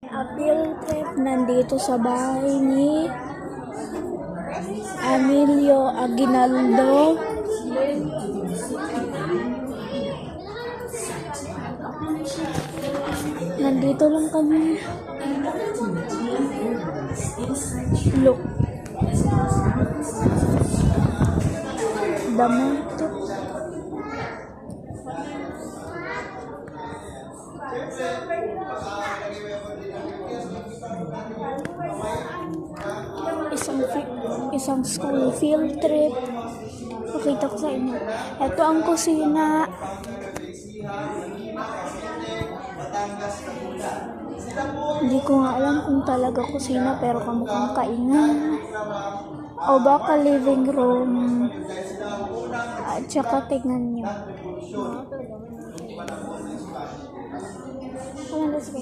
Field trip nandito sa bahay ni Emilio Aguinaldo. Nandito lang kami. Look. Damo ito. Isang school field trip. Pakita ko sa inyo. Ito ang kusina. Hindi ko nga alam kung talaga kusina pero kamukhang kainan. O baka living room. At saka tingnan nyo. Let's go.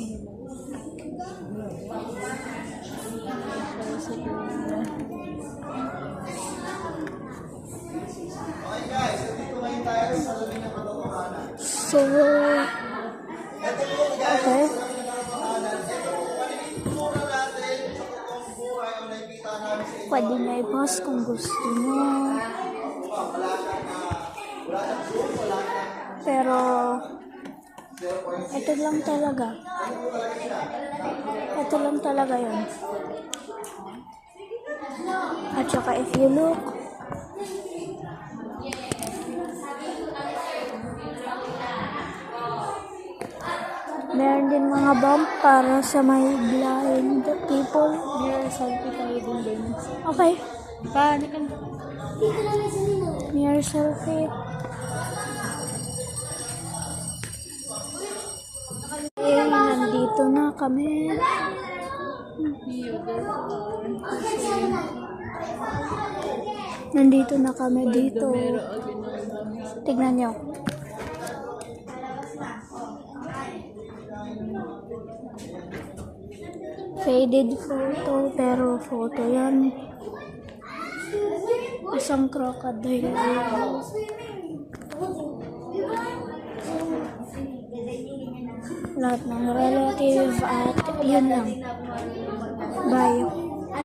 So, okay. Pwede nyo i-post kung gusto nyo. Pero, ito lang talaga. Ito lang talaga yun. At saka if you look, meron din mga bump para sa may blind people. Mirror selfie tayo din. Okay. Paano ka? Mirror selfie. Okay, nandito na kami. Nandito na kami dito. Tignan nyo. Faded photo, pero photo yan. Isang crocodile. Lahat ng relative at yun lang. Bye.